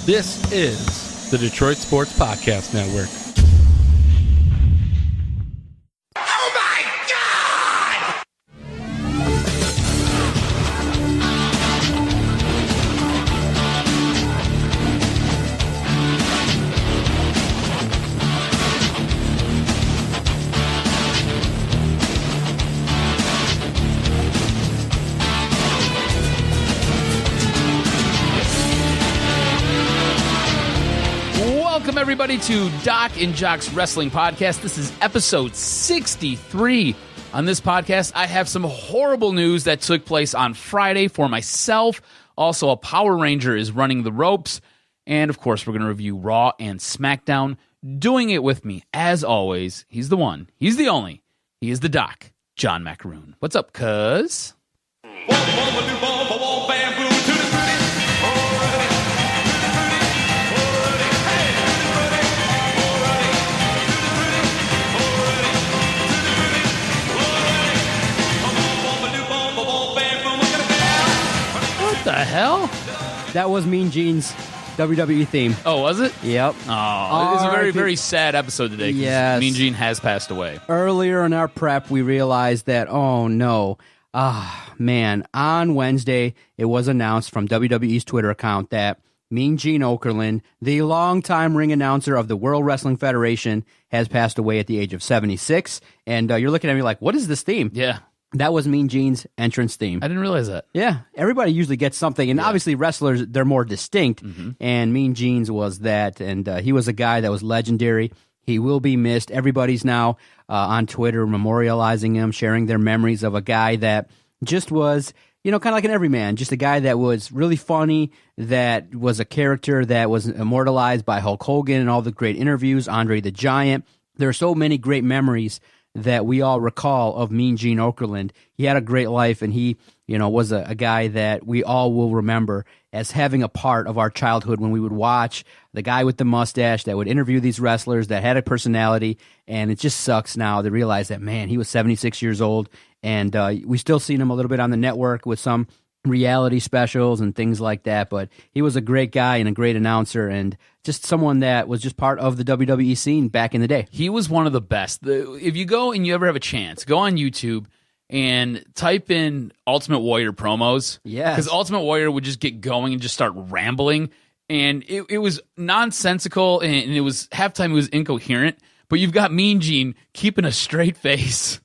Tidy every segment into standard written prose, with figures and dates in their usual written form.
This is the Detroit Sports Podcast Network. Oh my God! Welcome, everybody, to DocNJock's Wrestling Podcast. This is episode 63. On this podcast, I have some horrible news that took place on Friday for myself. Also, a Power Ranger is running the ropes. And, of course, we're going to review Raw and Smackdown. Doing it with me, as always, he's the one, he's the only, he is the Doc, John Macaroon. What's up, cuz? The hell? That was Mean Gene's WWE theme. Oh, was it? Yep. Oh, it's a very, very sad episode today. Yes. Mean Gene has passed away. Earlier in our prep, we realized that, oh no, man, on Wednesday, it was announced from WWE's Twitter account that Mean Gene Okerlund, the longtime ring announcer of the World Wrestling Federation, has passed away at the age of 76. And you're looking at me like, what is this theme? Yeah. That was Mean Gene's entrance theme. I didn't realize that. Yeah, everybody usually gets something, and obviously wrestlers, they're more distinct, and Mean Gene's was that, and he was a guy that was legendary. He will be missed. Everybody's now on Twitter memorializing him, sharing their memories of a guy that just was, you know, kind of like an everyman, just a guy that was really funny, that was a character that was immortalized by Hulk Hogan and all the great interviews, Andre the Giant. There are so many great memories that we all recall of Mean Gene Okerlund. He had a great life, and he, you know, was a guy that we all will remember as having a part of our childhood when we would watch the guy with the mustache that would interview these wrestlers that had a personality. And it just sucks now to realize that, man, he was 76 years old, and we still seen him a little bit on the network with some reality specials and things like that, but he was a great guy and a great announcer and just someone that was just part of the WWE scene back in the day. He was one of the best. If you go and you ever have a chance, go on YouTube and type in Ultimate Warrior promos. Yeah. Because Ultimate Warrior would just get going and just start rambling, and it was nonsensical, and it was halftime, it was incoherent, but you've got Mean Gene keeping a straight face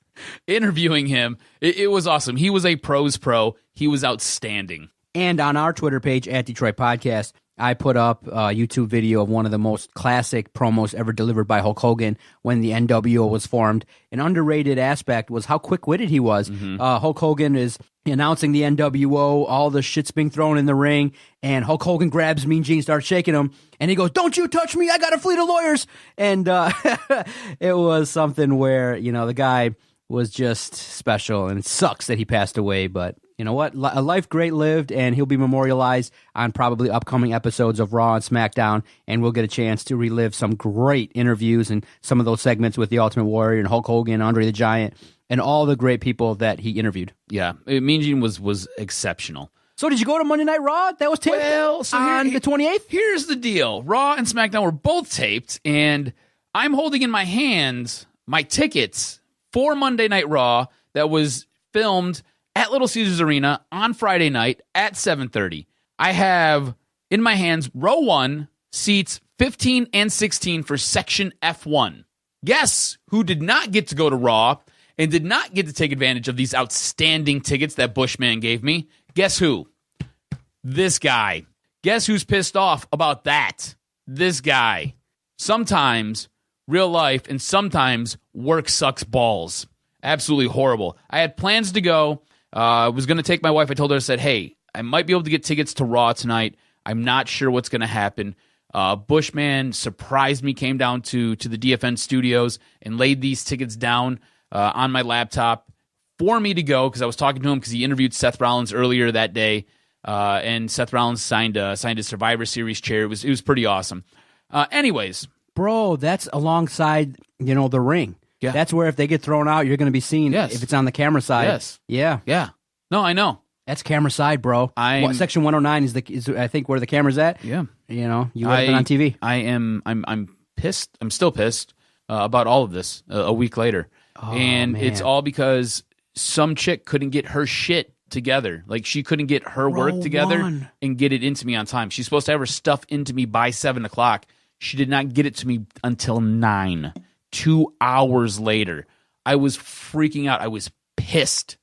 interviewing him. It was awesome. He was a pro's pro. He was outstanding. And on our Twitter page at Detroit Podcast, I put up a YouTube video of one of the most classic promos ever delivered by Hulk Hogan when the NWO was formed. An underrated aspect was how quick-witted he was. Hulk Hogan is announcing the NWO, all the shit's being thrown in the ring, and Hulk Hogan grabs Mean Gene, starts shaking him, and he goes, "Don't you touch me, I got a fleet of lawyers!" And it was something where, you know, the guy was just special, and it sucks that he passed away, but you know what? A life great lived, and he'll be memorialized on probably upcoming episodes of Raw and Smackdown, and we'll get a chance to relive some great interviews and some of those segments with the Ultimate Warrior and Hulk Hogan, Andre the Giant, and all the great people that he interviewed. Yeah, Mean Gene was exceptional. So did you go to Monday Night Raw? That was taped on the 28th? Here's the deal. Raw and SmackDown were both taped, and I'm holding in my hands my tickets for Monday Night Raw that was filmed at Little Caesars Arena on Friday night at 7:30. I have in my hands row 1, seats 15 and 16 for section F1. Guess who did not get to go to Raw and did not get to take advantage of these outstanding tickets that Bushman gave me? Guess who? This guy. Guess who's pissed off about that? This guy. Sometimes real life and sometimes work sucks balls. Absolutely horrible. I had plans to go. I was going to take my wife. I told her, I said, hey, I might be able to get tickets to Raw tonight. I'm not sure what's going to happen. Bushman surprised me, came down to the DFN studios and laid these tickets down on my laptop for me to go because I was talking to him because he interviewed Seth Rollins earlier that day, and Seth Rollins signed a Survivor Series chair. It was pretty awesome. Anyways. Bro, that's alongside, you know, the ring. Yeah. That's where if they get thrown out, you're going to be seen if it's on the camera side. Yes. Yeah. Yeah. No, I know. That's camera side, bro. Section 109 is I think where the camera's at. Yeah. you know, you would have been on TV. I'm pissed. I'm still pissed about all of this a week later. And man. it's all because some chick couldn't get her shit together. Like, she couldn't get her work together and get it into me on time. She's supposed to have her stuff into me by 7 o'clock. She did not get it to me until 9, 2 hours later. I was freaking out. I was pissed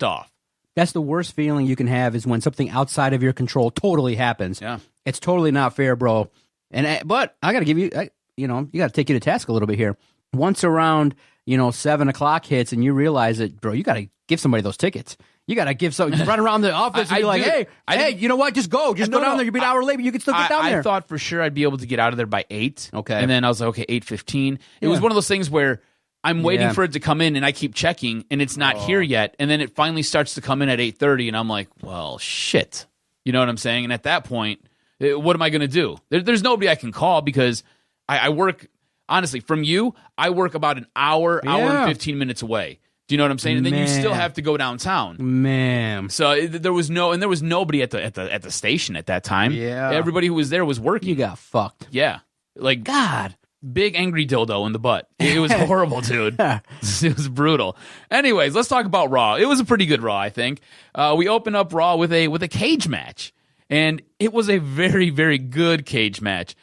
off. That's the worst feeling you can have, is when something outside of your control totally happens. Yeah. It's totally not fair, bro. But I got to give you, you got to take you to task a little bit here. Once around, 7 o'clock hits and you realize that, bro, you got to give somebody those tickets. You got to give some, run around the office and be like, hey, you know what? Just go. Just go down there. You'll be an hour late, but you can still get down there. I thought for sure I'd be able to get out of there by 8. Okay. And then I was like, okay, 8:15. It was one of those things where I'm waiting for it to come in and I keep checking and it's not here yet. And then it finally starts to come in at 8:30 and I'm like, well, shit. You know what I'm saying? And at that point, what am I going to do? There's nobody I can call because I work, honestly, from you, I work about an hour and 15 minutes away. Do you know what I'm saying? And then you still have to go downtown. Man. So there was nobody at the station at that time. Yeah. Everybody who was there was working. You got fucked. Yeah. Like, God. Big angry dildo in the butt. It was horrible, dude. It was brutal. Anyways, let's talk about Raw. It was a pretty good Raw, I think. We opened up Raw with a cage match, and it was a very, very good cage match.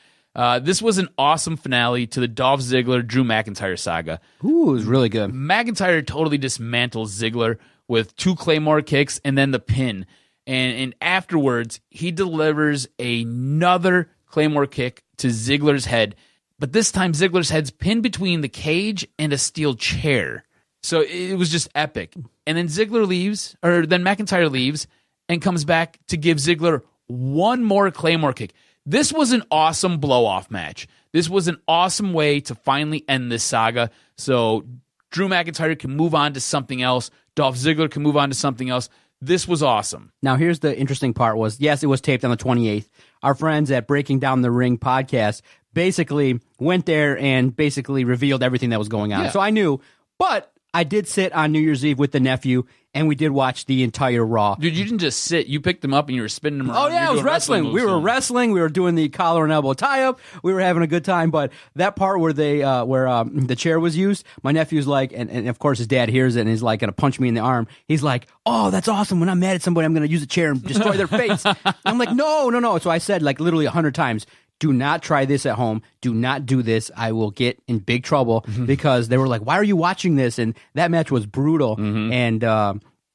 This was an awesome finale to the Dolph Ziggler-Drew McIntyre saga. Ooh, it was really good. McIntyre totally dismantles Ziggler with 2 Claymore kicks and then the pin. And afterwards, he delivers another Claymore kick to Ziggler's head. But this time, Ziggler's head's pinned between the cage and a steel chair. So it was just epic. And then then McIntyre leaves and comes back to give Ziggler one more Claymore kick. This was an awesome blow-off match. This was an awesome way to finally end this saga. So Drew McIntyre can move on to something else. Dolph Ziggler can move on to something else. This was awesome. Now, here's the interesting part was, yes, it was taped on the 28th. Our friends at Breaking Down the Ring podcast basically went there and basically revealed everything that was going on. Yeah. So I knew, but I did sit on New Year's Eve with the nephew, and we did watch the entire Raw. Dude, you didn't just sit. You picked them up and you were spinning them around. Oh, yeah, I was wrestling. We were wrestling. We were doing the collar and elbow tie-up. We were having a good time. But that part where the chair was used, my nephew's like, and of course his dad hears it and is like going to punch me in the arm. He's like, oh, that's awesome. When I'm mad at somebody, I'm going to use a chair and destroy their face. I'm like, no. So I said like literally 100 times, do not try this at home. Do not do this. I will get in big trouble because they were like, why are you watching this? And that match was brutal. And,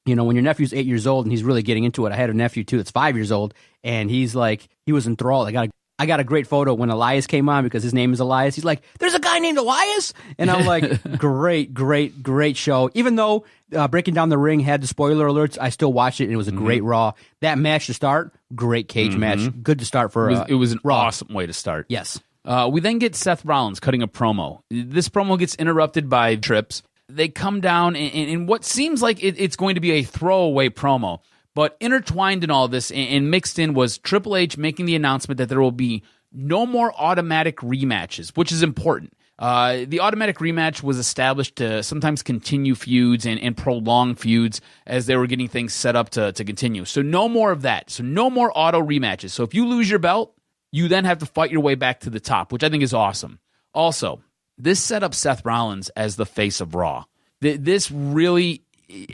when your nephew's 8 years old and he's really getting into it, I had a nephew too that's 5 years old, and he's like, he was enthralled. I got a great photo when Elias came on because his name is Elias. He's like, there's a guy named Elias? And I'm like, great show. Even though Breaking Down the Ring had the spoiler alerts, I still watched it, and it was a great Raw. That match to start, great cage match. Good to start for it was an Raw. awesome way to start. Yes. We then get Seth Rollins cutting a promo. This promo gets interrupted by trips. They come down in what seems like it's going to be a throwaway promo. But intertwined in all this and mixed in was Triple H making the announcement that there will be no more automatic rematches, which is important. The automatic rematch was established to sometimes continue feuds and prolong feuds as they were getting things set up to continue. So no more of that. So no more auto rematches. So if you lose your belt, you then have to fight your way back to the top, which I think is awesome. Also, this set up Seth Rollins as the face of Raw. This really,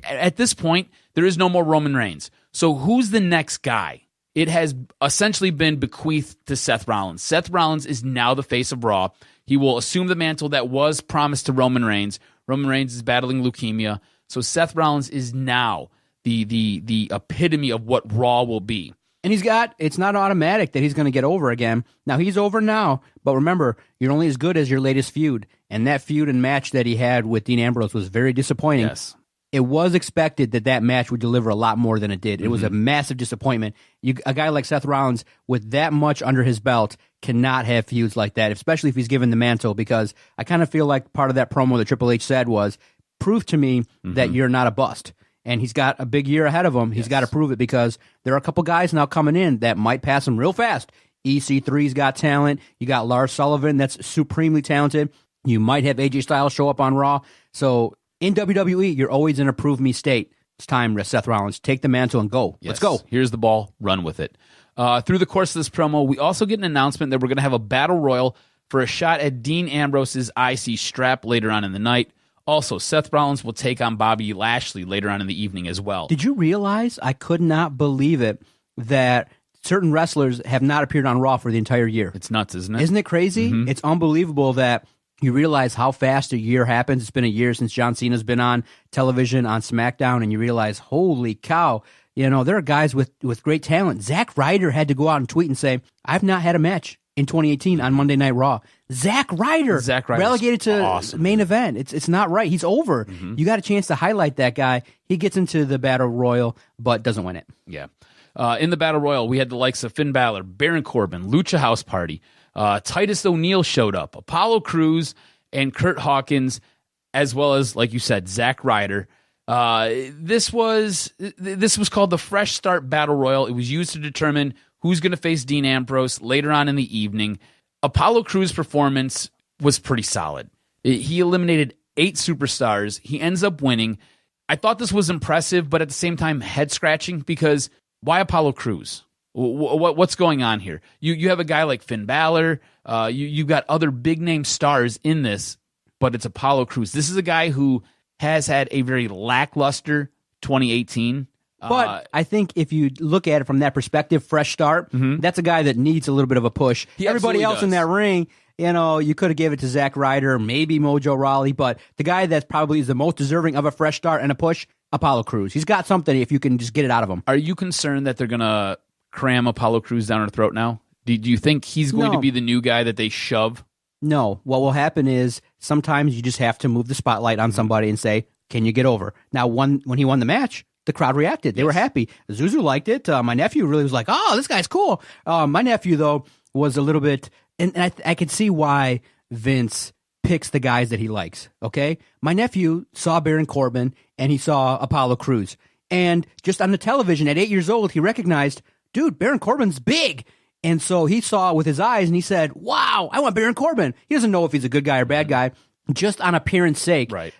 at this point, there is no more Roman Reigns. So who's the next guy? It has essentially been bequeathed to Seth Rollins. Seth Rollins is now the face of Raw. He will assume the mantle that was promised to Roman Reigns. Roman Reigns is battling leukemia. So Seth Rollins is now the epitome of what Raw will be. And it's not automatic that he's going to get over again. Now, he's over now, but remember, you're only as good as your latest feud. And that feud and match that he had with Dean Ambrose was very disappointing. Yes. It was expected that match would deliver a lot more than it did. It was a massive disappointment. A guy like Seth Rollins with that much under his belt cannot have feuds like that, especially if he's given the mantle, because I kind of feel like part of that promo that Triple H said was, prove to me that you're not a bust. And he's got a big year ahead of him. He's got to prove it because there are a couple guys now coming in that might pass him real fast. EC3's got talent. You got Lars Sullivan that's supremely talented. You might have AJ Styles show up on Raw. So in WWE, you're always in a prove me state. It's time, Seth Rollins. Take the mantle and go. Yes. Let's go. Here's the ball. Run with it. Through the course of this promo, we also get an announcement that we're going to have a battle royal for a shot at Dean Ambrose's IC strap later on in the night. Also, Seth Rollins will take on Bobby Lashley later on in the evening as well. Did you realize, I could not believe it, that certain wrestlers have not appeared on Raw for the entire year? It's nuts, isn't it? Isn't it crazy? Mm-hmm. It's unbelievable that you realize how fast a year happens. It's been a year since John Cena's been on television on SmackDown, and you realize, holy cow, there are guys with great talent. Zack Ryder had to go out and tweet and say, I've not had a match in 2018 on Monday Night Raw. Zack Ryder relegated to awesome. main event. It's not right. He's over. Mm-hmm. You got a chance to highlight that guy. He gets into the Battle Royal, but doesn't win it. Yeah. In the Battle Royal, we had the likes of Finn Balor, Baron Corbin, Lucha House Party. Titus O'Neil showed up, Apollo Crews, and Kurt Hawkins, as well as, like you said, Zack Ryder. This was called the Fresh Start Battle Royal. It was used to determine who's going to face Dean Ambrose later on in the evening. Apollo Crews' performance was pretty solid. He eliminated 8 superstars. He ends up winning. I thought this was impressive, but at the same time, head-scratching, because why Apollo Crews? What's going on here? You have a guy like Finn Balor. You've got other big-name stars in this, but it's Apollo Crews. This is a guy who has had a very lackluster 2018. But I think if you look at it from that perspective, fresh start, that's a guy that needs a little bit of a push. Everybody else in that ring, you could have gave it to Zack Ryder, maybe Mojo Rawley, but the guy that probably is the most deserving of a fresh start and a push, Apollo Crews. He's got something if you can just get it out of him. Are you concerned that they're going to cram Apollo Crews down her throat now? Do you think he's going to be the new guy that they shove? No. What will happen is sometimes you just have to move the spotlight on somebody and say, can you get over? Now, when he won the match, the crowd reacted. They were happy. Zuzu liked it. My nephew really was like, oh, this guy's cool. My nephew, though, was a little bit, and I could see why Vince picks the guys that he likes, okay? My nephew saw Baron Corbin, and he saw Apollo Crews. And just on the television at 8 years old, he recognized, dude, Baron Corbin's big. And so he saw it with his eyes, and he said, wow, I want Baron Corbin. He doesn't know if he's a good guy or bad guy, just on appearance sake. Right.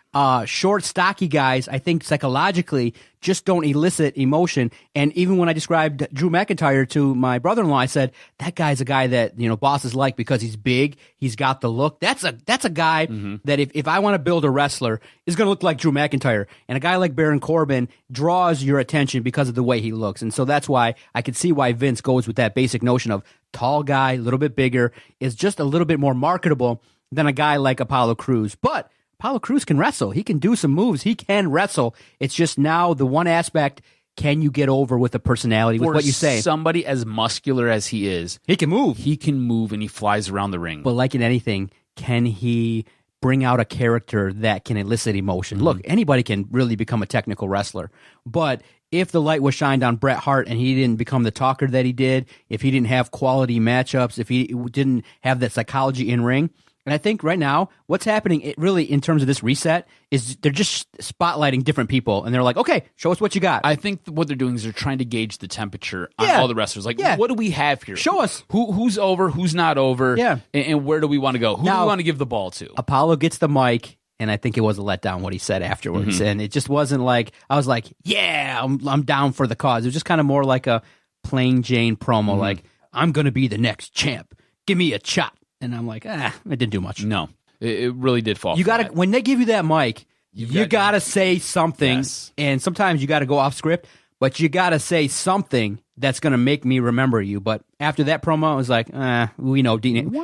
Short, stocky guys, I think psychologically, just don't elicit emotion. And even when I described Drew McIntyre to my brother-in-law, I said, that guy's a guy that, bosses like because he's big, he's got the look. That's a guy that if I want to build a wrestler, is going to look like Drew McIntyre. And a guy like Baron Corbin draws your attention because of the way he looks. And so that's why I could see why Vince goes with that basic notion of tall guy, a little bit bigger, is just a little bit more marketable than a guy like Apollo Crews. But Apollo Crews can wrestle. He can do some moves. He can wrestle. It's just now the one aspect, can you get over with the personality, with what you say? Somebody as muscular as he is. He can move. He can move, and he flies around the ring. But like in anything, can he bring out a character that can elicit emotion? Look, anybody can really become a technical wrestler. But if the light was shined on Bret Hart and he didn't become the talker that he did, if he didn't have quality matchups, if he didn't have that psychology in ring, and I think right now, what's happening really in terms of this reset is they're just spotlighting different people, and they're like, okay, show us what you got. I think what they're doing is they're trying to gauge the temperature on all the wrestlers. Like, what do we have here? Show us. Who's over, who's not over, Yeah. and where do we want to go? Who do we want to give the ball to? Apollo gets the mic, and I think it was a letdown what he said afterwards, and it just wasn't like, I was like, yeah, I'm down for the cause. It was just kind of more like a plain Jane promo, like, I'm going to be the next champ. Give me a shot. And I'm like, it didn't do much. No, it really did fall. You got to, when they give you that mic, you got to say something. Yes. And sometimes you got to go off script, but you got to say something that's going to make me remember you. But after that promo, I was like, we know Dean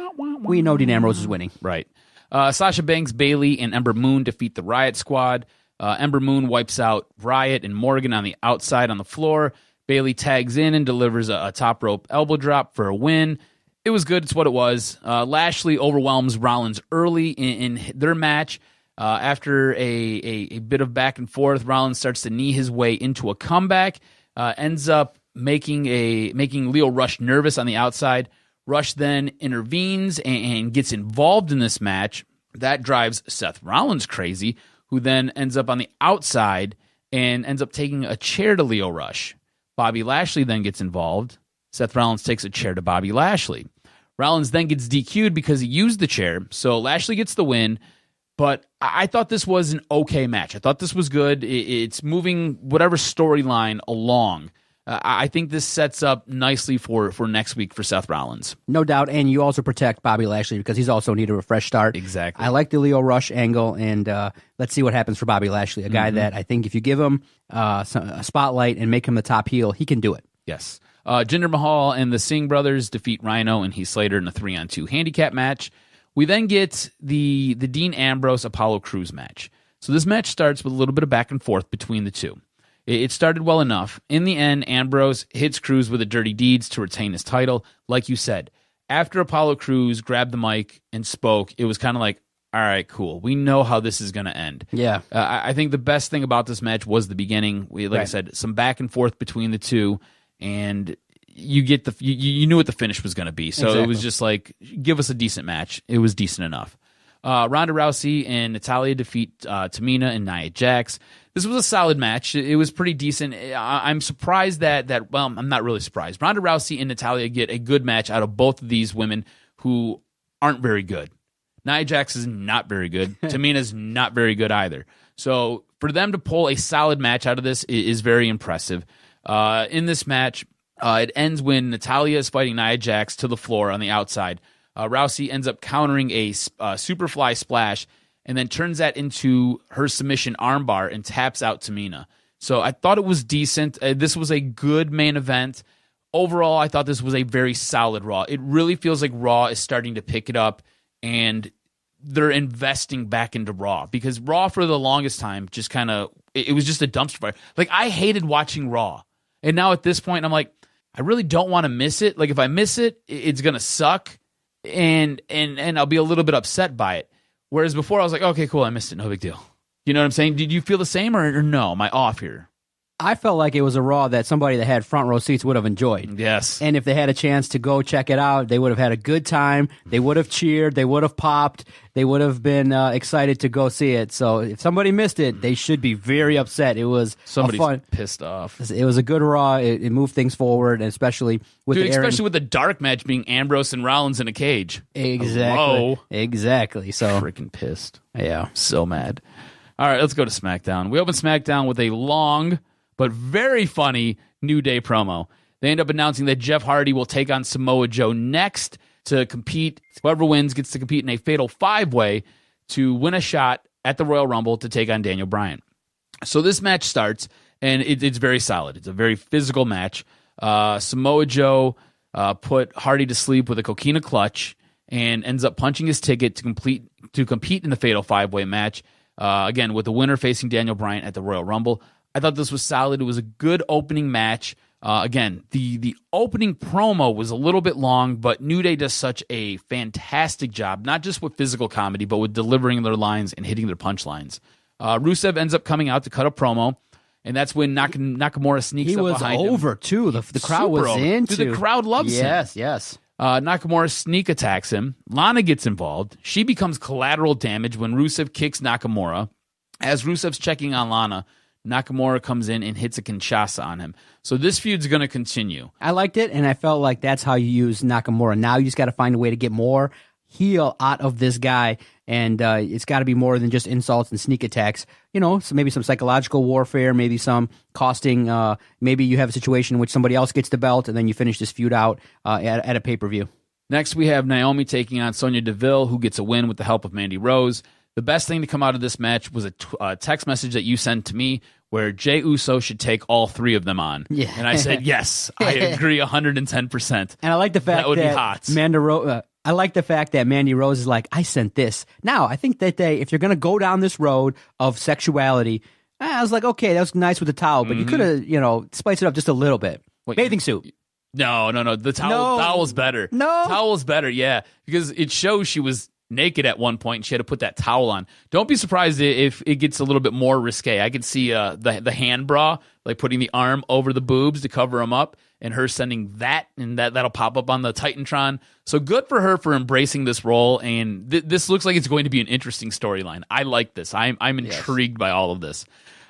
Ambrose is winning. Right. Sasha Banks, Bayley, and Ember Moon defeat the Riot Squad. Ember Moon wipes out Riot and Morgan on the outside on the floor. Bayley tags in and delivers a top rope elbow drop for a win. It was good. It's what it was. Lashley overwhelms Rollins early in their match. After a bit of back and forth, Rollins starts to knee his way into a comeback. Ends up making Lio Rush nervous on the outside. Rush then intervenes and gets involved in this match. That drives Seth Rollins crazy, who then ends up on the outside and ends up taking a chair to Lio Rush. Bobby Lashley then gets involved. Seth Rollins takes a chair to Bobby Lashley. Rollins then gets DQ'd because he used the chair, so Lashley gets the win. But I thought this was an okay match. I thought this was good. It's moving whatever storyline along. I think this sets up nicely for next week for Seth Rollins. No doubt, and you also protect Bobby Lashley because he's also needed a fresh start. Exactly. I like the Leo Rush angle, and let's see what happens for Bobby Lashley, a guy that I think if you give him a spotlight and make him the top heel, he can do it. Yes. Jinder Mahal and the Singh brothers defeat Rhino and Heath Slater in a 3-on-2 handicap match. We then get the Dean Ambrose Apollo Crews match. So this match starts with a little bit of back and forth between the two. It started well enough. In the end, Ambrose hits Crews with a dirty deeds to retain his title. Like you said, after Apollo Crews grabbed the mic and spoke, it was kind of like, all right, cool. We know how this is going to end. Yeah. I think the best thing about this match was the beginning. I said, some back and forth between the two, and you get you knew what the finish was going to be. So It was just like, give us a decent match. It was decent enough. Ronda Rousey and Natalya defeat Tamina and Nia Jax. This was a solid match. It was pretty decent. I'm surprised that well, I'm not really surprised. Ronda Rousey and Natalya get a good match out of both of these women who aren't very good. Nia Jax is not very good. Tamina's not very good either. So for them to pull a solid match out of this is very impressive. In this match, it ends when Natalya is fighting Nia Jax to the floor on the outside. Rousey ends up countering a Superfly splash and then turns that into her submission armbar and taps out Tamina. So I thought it was decent. This was a good main event. Overall, I thought this was a very solid Raw. It really feels like Raw is starting to pick it up, and they're investing back into Raw, because Raw for the longest time just kind of, it was just a dumpster fire. Like, I hated watching Raw. And now at this point, I'm like, I really don't want to miss it. Like, if I miss it, it's going to suck, and I'll be a little bit upset by it. Whereas before I was like, okay, cool, I missed it, no big deal. You know what I'm saying? Did you feel the same, or no? Am I off here? I felt like it was a Raw that somebody that had front row seats would have enjoyed. Yes. And if they had a chance to go check it out, they would have had a good time. They would have cheered. They would have popped. They would have been excited to go see it. So if somebody missed it, they should be very upset. It was somebody's pissed off. It was a good Raw. It moved things forward, and especially with especially with the dark match being Ambrose and Rollins in a cage. Exactly. Hello. Exactly. So freaking pissed. Yeah. So mad. All right, let's go to SmackDown. We open SmackDown with a long but very funny New Day promo. They end up announcing that Jeff Hardy will take on Samoa Joe next to compete. Whoever wins gets to compete in a fatal 5-way to win a shot at the Royal Rumble to take on Daniel Bryan. So this match starts, and it's very solid. It's a very physical match. Samoa Joe put Hardy to sleep with a coquina clutch and ends up punching his ticket to compete in the fatal 5-way match. Again, with the winner facing Daniel Bryan at the Royal Rumble. I thought this was solid. It was a good opening match. Again, the opening promo was a little bit long, but New Day does such a fantastic job, not just with physical comedy, but with delivering their lines and hitting their punchlines. Rusev ends up coming out to cut a promo, and that's when Nakamura sneaks up behind him. He was over, too. The crowd was into. Dude, the crowd loves him. Yes. Nakamura sneak attacks him. Lana gets involved. She becomes collateral damage when Rusev kicks Nakamura. As Rusev's checking on Lana, Nakamura comes in and hits a Kinshasa on him. So this feud's going to continue. I liked it, and I felt like that's how you use Nakamura. Now you just got to find a way to get more heel out of this guy, and it's got to be more than just insults and sneak attacks. You know, so maybe some psychological warfare, maybe some costing. Maybe you have a situation in which somebody else gets the belt, and then you finish this feud out at a pay-per-view. Next, we have Naomi taking on Sonya Deville, who gets a win with the help of Mandy Rose. The best thing to come out of this match was a text message that you sent to me where Jey Uso should take all three of them on. Yeah. And I said, yes, I agree 110%. And I like the fact that would be hot. I like the fact that Mandy Rose is like, I sent this. Now, I think that if you're going to go down this road of sexuality, I was like, okay, that was nice with the towel, but you could have, spiced it up just a little bit. Wait, bathing suit. No. The towel's better. No. Towel's better, yeah. Because it shows she was naked at one point and she had to put that towel on. Don't be surprised if it gets a little bit more risque. I could see the hand bra, like putting the arm over the boobs to cover them up, and her sending that, and that'll pop up on the Titantron. So good for her for embracing this role, and this looks like it's going to be an interesting storyline. I like this. I'm intrigued by all of this.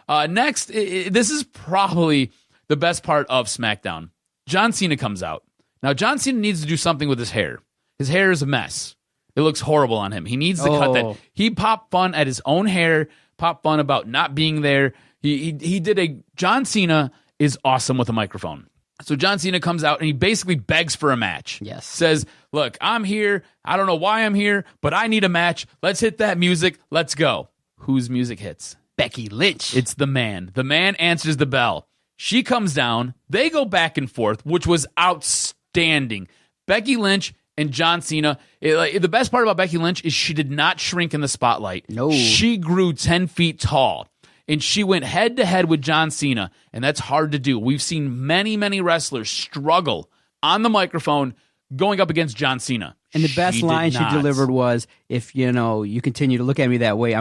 Next, this is probably the best part of SmackDown. John Cena comes out. Now, John Cena needs to do something with his hair. His hair is a mess. It looks horrible on him. He needs to cut that. He popped fun at his own hair, popped fun about not being there. He did a John Cena is awesome with a microphone. So John Cena comes out and he basically begs for a match. Yes. Says, look, I'm here. I don't know why I'm here, but I need a match. Let's hit that music. Let's go. Whose music hits? Becky Lynch. It's the man. The man answers the bell. She comes down. They go back and forth, which was outstanding. Becky Lynch and John Cena. The best part about Becky Lynch is she did not shrink in the spotlight. No. She grew 10 feet tall. And she went head-to-head with John Cena, and that's hard to do. We've seen many, many wrestlers struggle on the microphone going up against John Cena. And the best line she delivered was, if you continue to look at me that way,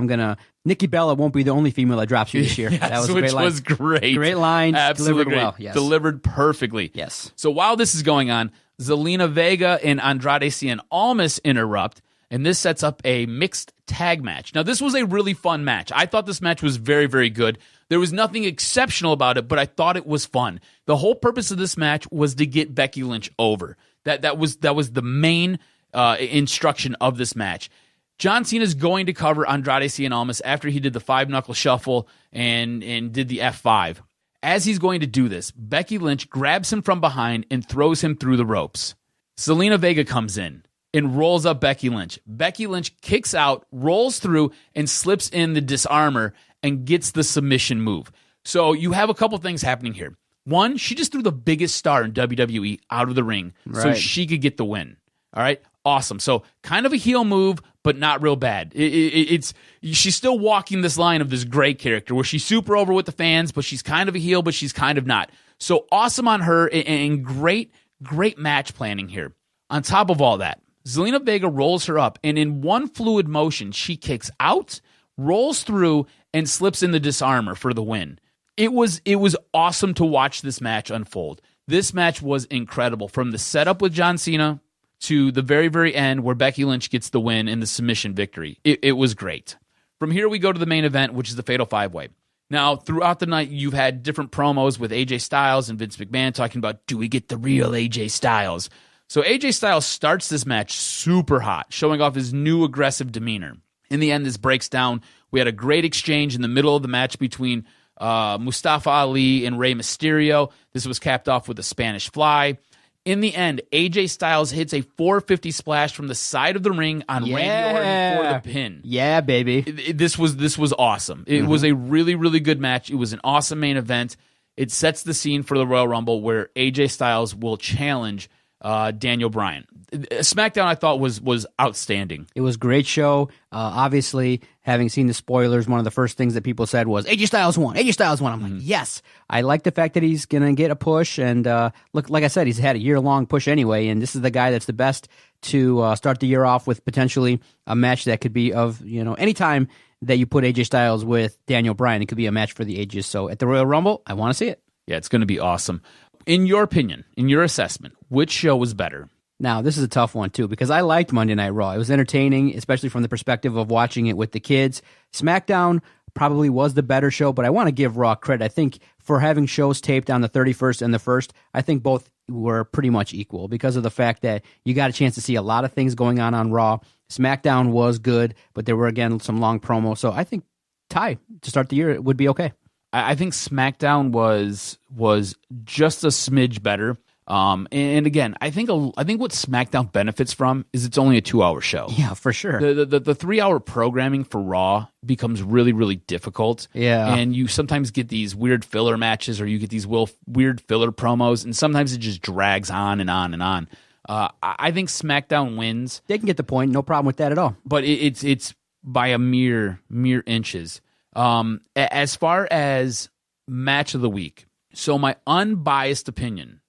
Nikki Bella won't be the only female that drops you this year. Yes, that was a which great line. was great. Great line. Absolutely Delivered great. well. Yes. Delivered perfectly. Yes. So while this is going on, Zelina Vega and Andrade Cien Almas interrupt, and this sets up a mixed tag match. Now, this was a really fun match. I thought this match was very, very good. There was nothing exceptional about it, but I thought it was fun. The whole purpose of this match was to get Becky Lynch over. That was the main instruction of this match. John Cena's going to cover Andrade Cien Almas after he did the 5-knuckle shuffle and did the F5. As he's going to do this, Becky Lynch grabs him from behind and throws him through the ropes. Zelina Vega comes in and rolls up Becky Lynch. Becky Lynch kicks out, rolls through, and slips in the disarmor and gets the submission move. So you have a couple things happening here. One, she just threw the biggest star in WWE out of the ring so she could get the win. All right? Awesome. So kind of a heel move, but not real bad. She's still walking this line of this great character where she's super over with the fans, but she's kind of a heel, but she's kind of not. So awesome on her and great match planning here. On top of all that, Zelina Vega rolls her up, and in one fluid motion, she kicks out, rolls through, and slips in the disarmor for the win. It was awesome to watch this match unfold. This match was incredible. From the setup with John Cena to the very, very end where Becky Lynch gets the win and the submission victory. It was great. From here, we go to the main event, which is the Fatal 5-Way. Now, throughout the night, you've had different promos with AJ Styles and Vince McMahon talking about, do we get the real AJ Styles? So AJ Styles starts this match super hot, showing off his new aggressive demeanor. In the end, this breaks down. We had a great exchange in the middle of the match between Mustafa Ali and Rey Mysterio. This was capped off with a Spanish Fly. In the end, AJ Styles hits a 450 splash from the side of the ring on Randy Orton for the pin. Yeah, baby. This was awesome. It was a really, really good match. It was an awesome main event. It sets the scene for the Royal Rumble where AJ Styles will challenge Daniel Bryan. SmackDown, I thought, was outstanding. It was a great show. Obviously, having seen the spoilers, one of the first things that people said was, AJ Styles won. AJ Styles won. I'm like, yes. I like the fact that he's going to get a push. And look, like I said, he's had a year-long push anyway. And this is the guy that's the best to start the year off with potentially a match that could be of, anytime that you put AJ Styles with Daniel Bryan, it could be a match for the ages. So at the Royal Rumble, I want to see it. Yeah, it's going to be awesome. In your opinion, in your assessment, which show was better? Now, this is a tough one, too, because I liked Monday Night Raw. It was entertaining, especially from the perspective of watching it with the kids. SmackDown probably was the better show, but I want to give Raw credit. I think for having shows taped on the 31st and the 1st, I think both were pretty much equal because of the fact that you got a chance to see a lot of things going on Raw. SmackDown was good, but there were, again, some long promos. So I think tie to start the year would be okay. I think SmackDown was just a smidge better. And again, I think what SmackDown benefits from is it's only a 2-hour show. Yeah, for sure. The 3-hour programming for Raw becomes really, really difficult. Yeah. And you sometimes get these weird filler matches or you get these weird filler promos, and sometimes it just drags on and on and on. I think SmackDown wins. They can get the point. No problem with that at all. But it's by a mere inches. As far as match of the week, so my unbiased opinion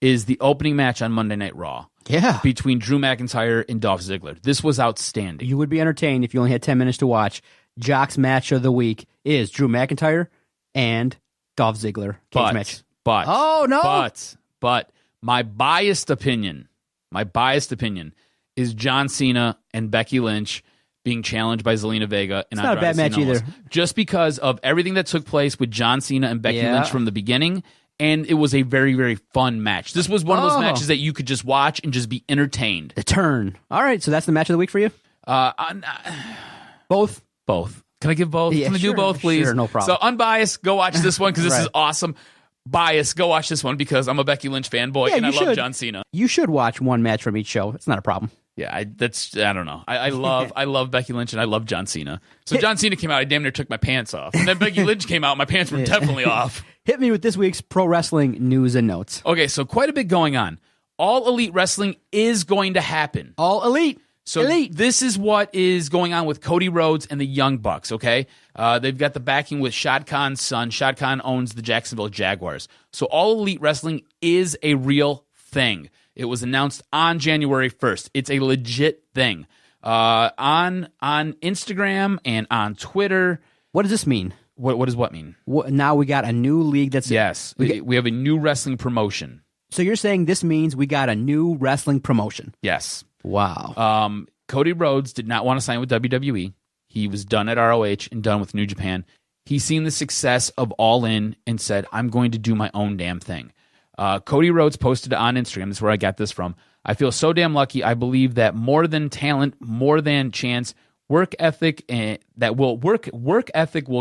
is the opening match on Monday Night Raw. Yeah. Between Drew McIntyre and Dolph Ziggler. This was outstanding. You would be entertained if you only had 10 minutes to watch. Jock's match of the week is Drew McIntyre and Dolph Ziggler cage match. Oh, no. But my biased opinion is John Cena and Becky Lynch being challenged by Zelina Vega. And it's not a bad match either. Just because of everything that took place with John Cena and Becky Lynch from the beginning. And it was a very, very fun match. This was one of those matches that you could just watch and just be entertained. The turn. All right, so that's the match of the week for you? Both. God, Can I give both? Yeah, Can I do sure, both, please? sure, no problem. So unbiased, go watch this one because this Right. is awesome. Biased, go watch this one because I'm a Becky Lynch fanboy and I you love should. John Cena. You should watch one match from each show. It's not a problem. Yeah, I don't know. I love Becky Lynch and I love John Cena. So John Cena came out, I damn near took my pants off. And then Becky Lynch came out, my pants were definitely off. Hit me with this week's pro wrestling news and notes. Okay, so quite a bit going on. All Elite Wrestling is going to happen. All elite. So this is what is going on with Cody Rhodes and the Young Bucks, okay? They've got the backing with Shad Khan's son. Shad Khan owns the Jacksonville Jaguars. So All Elite Wrestling is a real thing. It was announced on January 1st. It's a legit thing. On Instagram and on Twitter. What does this mean? What does what mean? Now we got a new league that's... Yes, we have a new wrestling promotion. So you're saying this means we got a new wrestling promotion? Yes. Wow. Cody Rhodes did not want to sign with WWE. He was done at ROH and done with New Japan. He's seen the success of All In and said, I'm going to do my own damn thing. Cody Rhodes posted on Instagram, this is where I got this from, I feel so damn lucky. I believe that more than talent, more than chance, work ethic will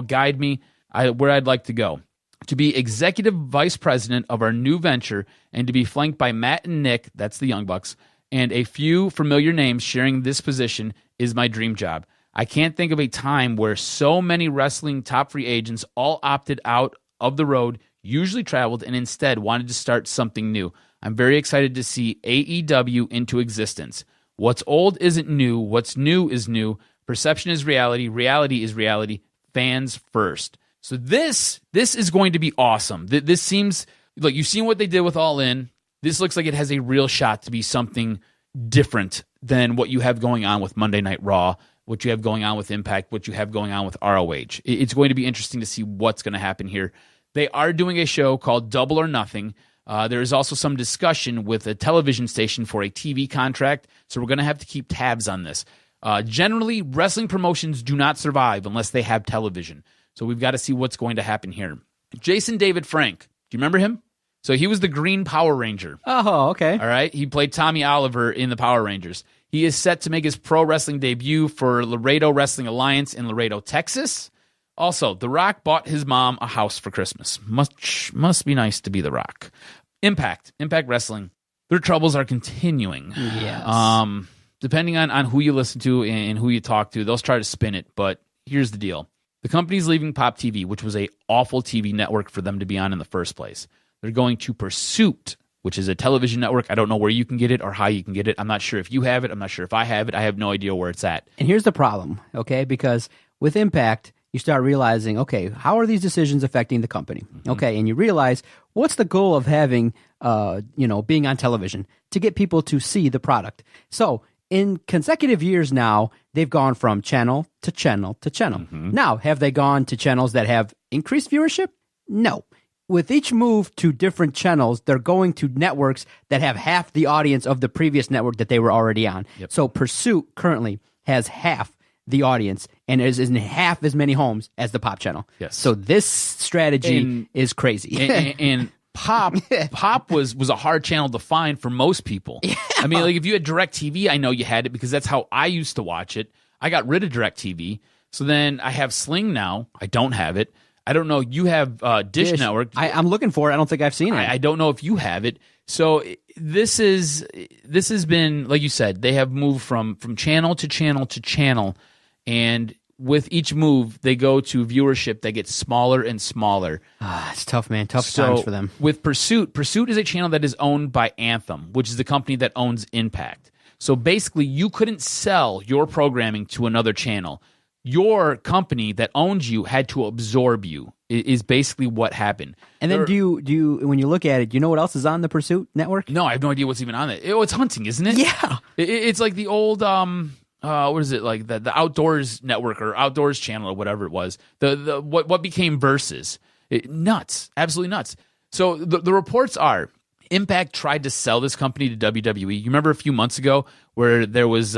guide me where I'd like to go. To be executive vice president of our new venture and to be flanked by Matt and Nick, that's the Young Bucks, and a few familiar names sharing this position is my dream job. I can't think of a time where so many wrestling top free agents all opted out of the road, usually traveled, and instead wanted to start something new. I'm very excited to see AEW into existence. What's old isn't new. What's new is new. Perception is reality. Reality is reality. Fans first. So this is going to be awesome. This seems like you've seen what they did with All In. This looks like it has a real shot to be something different than what you have going on with Monday Night Raw, what you have going on with Impact, what you have going on with ROH. It's going to be interesting to see what's going to happen here. They are doing a show called Double or Nothing. There is also some discussion with a television station for a TV contract, so we're going to have to keep tabs on this. Generally, wrestling promotions do not survive unless they have television, so we've got to see what's going to happen here. Jason David Frank, do you remember him? So he was the Green Power Ranger. Oh, okay. All right. He played Tommy Oliver in the Power Rangers. He is set to make his pro wrestling debut for Laredo Wrestling Alliance in Laredo, Texas. Also, The Rock bought his mom a house for Christmas. Must be nice to be The Rock. Impact Wrestling. Their troubles are continuing. Yes. Depending on who you listen to and who you talk to, they'll try to spin it. But here's the deal. The company's leaving Pop TV, which was a awful TV network for them to be on in the first place. They're going to Pursuit, which is a television network. I don't know where you can get it or how you can get it. I'm not sure if you have it. I'm not sure if I have it. I have no idea where it's at. And here's the problem, okay? Because with Impact, you start realizing, okay, how are these decisions affecting the company? Mm-hmm. Okay, and you realize, what's the goal of having, being on television? To get people to see the product. So in consecutive years now, they've gone from channel to channel to channel. Mm-hmm. Now, have they gone to channels that have increased viewership? No. With each move to different channels, they're going to networks that have half the audience of the previous network that they were already on. Yep. So Pursuit currently has half the audience and is in half as many homes as the Pop channel. Yes. So this strategy is crazy. And Pop was a hard channel to find for most people. Yeah. I mean, like if you had DirecTV, I know you had it because that's how I used to watch it. I got rid of DirecTV. So then I have Sling now. I don't have it. I don't know. You have Dish Network. I'm looking for it. I don't think I've seen it. I don't know if you have it. So this has been, like you said, they have moved from channel to channel to channel, and with each move, they go to viewership that gets smaller and smaller. It's tough, man. Tough times for them. With Pursuit is a channel that is owned by Anthem, which is the company that owns Impact. So basically, you couldn't sell your programming to another channel. Your company that owns you had to absorb you, is basically what happened. And then do you when you look at it, do you know what else is on the Pursuit network? No, I have no idea what's even on it. It's hunting, isn't it? Yeah. It's like the old, what is it, like the Outdoors Network or Outdoors Channel or whatever it was. The what became Versus. Nuts. Absolutely nuts. So the reports are, Impact tried to sell this company to WWE. You remember a few months ago where there was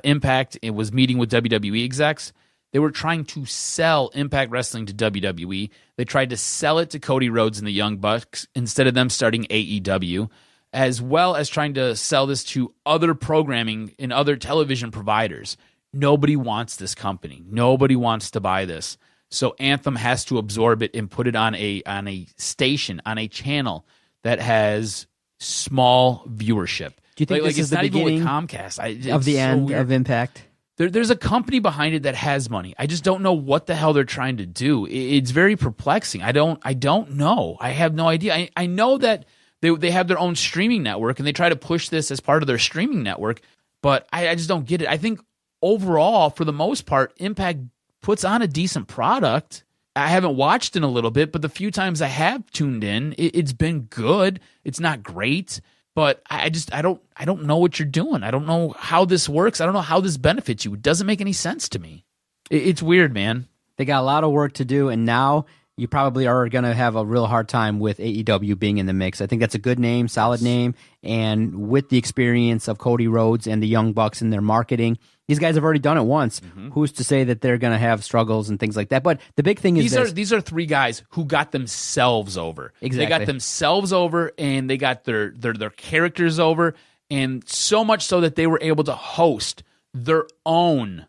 Impact, it was meeting with WWE execs. They were trying to sell Impact Wrestling to WWE. They tried to sell it to Cody Rhodes and the Young Bucks instead of them starting AEW, as well as trying to sell this to other programming and other television providers. nobody wants this company. Nobody wants to buy this. So Anthem has to absorb it and put it on a station, on a channel that has small viewership. Do you think this is it's the not even with beginning Comcast of the end of Impact? There's a company behind it that has money. I just don't know what the hell they're trying to do. It's very perplexing. I don't know. I have no idea. I know that they have their own streaming network and they try to push this as part of their streaming network, but I just don't get it. I think overall, for the most part, Impact puts on a decent product. I haven't watched in a little bit, but the few times I have tuned in, it's been good. It's not great. But I don't know what you're doing. I don't know how this works. I don't know how this benefits you. It doesn't make any sense to me. It's weird, man. They got a lot of work to do, and now you probably are going to have a real hard time with AEW being in the mix. I think that's a good name, solid name, and with the experience of Cody Rhodes and the Young Bucks in their marketing, these guys have already done it once. Mm-hmm. Who's to say that they're going to have struggles and things like that? But the big thing is these are three guys who got themselves over. Exactly. They got themselves over, and they got their characters over, and so much so that they were able to host their own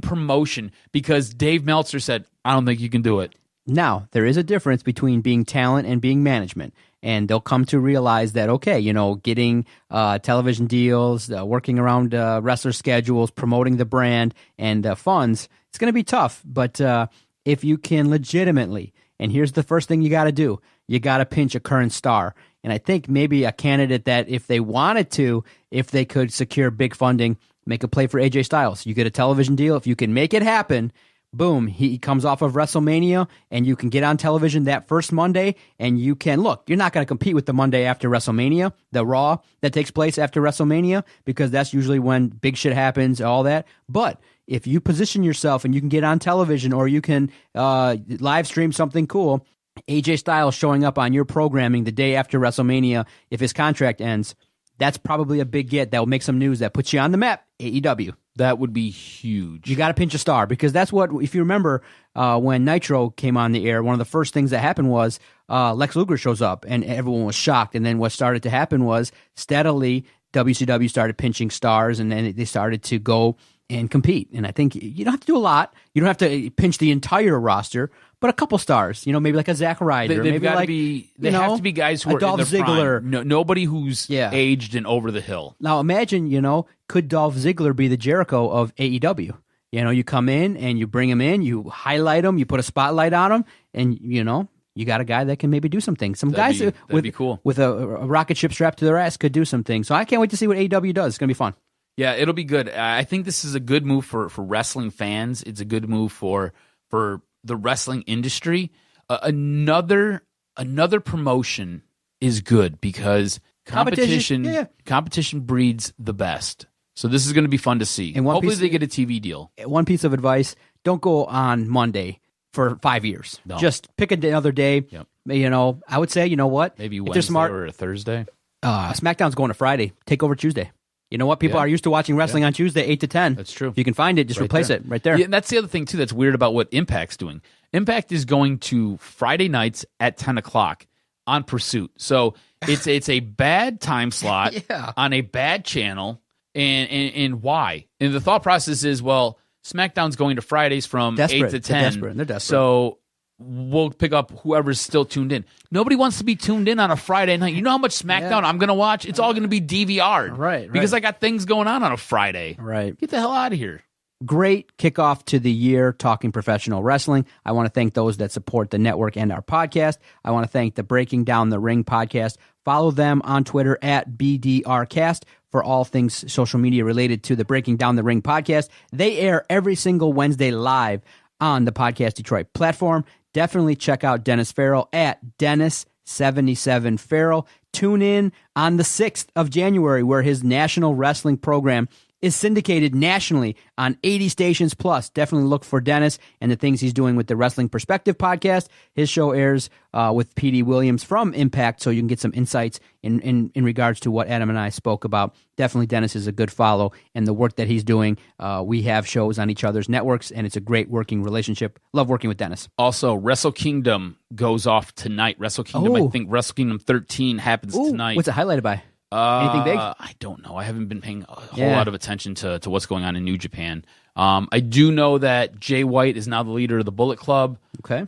promotion because Dave Meltzer said, "I don't think you can do it." Now, there is a difference between being talent and being management, and they'll come to realize that, okay, getting television deals, working around wrestler schedules, promoting the brand, and funds, it's going to be tough. But if you can legitimately, and here's the first thing you got to do, you got to pinch a current star. And I think maybe a candidate that if they wanted to, if they could secure big funding, make a play for AJ Styles. You get a television deal. If you can make it happen, boom, he comes off of WrestleMania, and you can get on television that first Monday, and you can, look, you're not going to compete with the Monday after WrestleMania, the Raw that takes place after WrestleMania, because that's usually when big shit happens, all that. But if you position yourself and you can get on television, or you can live stream something cool, AJ Styles showing up on your programming the day after WrestleMania, if his contract ends, that's probably a big get that will make some news that puts you on the map, AEW. That would be huge. You got to pinch a star, because that's what, if you remember, when Nitro came on the air, one of the first things that happened was Lex Luger shows up, and everyone was shocked. And then what started to happen was steadily WCW started pinching stars, and then they started to go and compete. And I think you don't have to do a lot. You don't have to pinch the entire roster, but a couple stars. Maybe like a Zack Ryder. They maybe have to be guys who are Dolph in their Ziggler. prime. No, nobody who's aged and over the hill. Now imagine, could Dolph Ziggler be the Jericho of AEW? You come in and you bring him in, you highlight him, you put a spotlight on him, and you got a guy that can maybe do some things. That'd be cool. With a rocket ship strapped to their ass could do some things. So I can't wait to see what AEW does. It's gonna be fun. Yeah, it'll be good. I think this is a good move for wrestling fans. It's a good move for the wrestling industry. Another promotion is good because competition breeds the best. So this is going to be fun to see. And hopefully they get a TV deal. One piece of advice: don't go on Monday for 5 years. No. Just pick another day. Yep. I would say, you know what? Maybe Wednesday or a Thursday. SmackDown's going to Friday. Take over Tuesday. You know what? People are used to watching wrestling on Tuesday, 8 to 10. That's true. If you can find it, just replace it right there. Yeah, and that's the other thing, too, that's weird about what Impact's doing. Impact is going to Friday nights at 10 o'clock on Pursuit. So it's a bad time slot on a bad channel. And why? And the thought process is, well, SmackDown's going to Fridays from 8 to 10. They're desperate. So we'll pick up whoever's still tuned in. Nobody wants to be tuned in on a Friday night. You know how much SmackDown I'm going to watch? It's all going to be DVR'd. Right. Because I got things going on a Friday. Right. Get the hell out of here. Great kickoff to the year talking professional wrestling. I want to thank those that support the network and our podcast. I want to thank the Breaking Down the Ring podcast. Follow them on Twitter at BDRcast for all things social media related to the Breaking Down the Ring podcast. They air every single Wednesday live on the Podcast Detroit platform. Definitely check out Dennis Farrell at Dennis77 Farrell. Tune in on the 6th of January, where his national wrestling program is syndicated nationally on 80 stations plus. Definitely look for Dennis and the things he's doing with the Wrestling Perspective podcast. His show airs with P.D. Williams from Impact, so you can get some insights in regards to what Adam and I spoke about. Definitely Dennis is a good follow, and the work that he's doing, we have shows on each other's networks, and it's a great working relationship. Love working with Dennis. Also, Wrestle Kingdom goes off tonight. Wrestle Kingdom, I think Wrestle Kingdom 13 happens tonight. What's it highlighted by? Anything big? I don't know. I haven't been paying a whole lot of attention to what's going on in New Japan. I do know that Jay White is now the leader of the Bullet Club. Okay.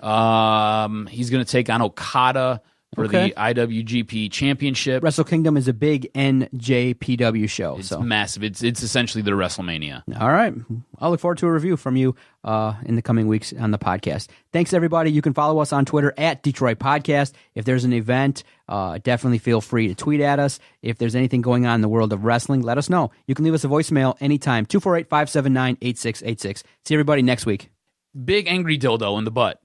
He's going to take on Okada for the IWGP Championship. Wrestle Kingdom is a big NJPW show. It's massive. It's essentially their WrestleMania. All right. I'll look forward to a review from you in the coming weeks on the podcast. Thanks, everybody. You can follow us on Twitter at Detroit Podcast. If there's an event, definitely feel free to tweet at us. If there's anything going on in the world of wrestling, let us know. You can leave us a voicemail anytime, 248-579-8686. See everybody next week. Big angry dildo in the butt.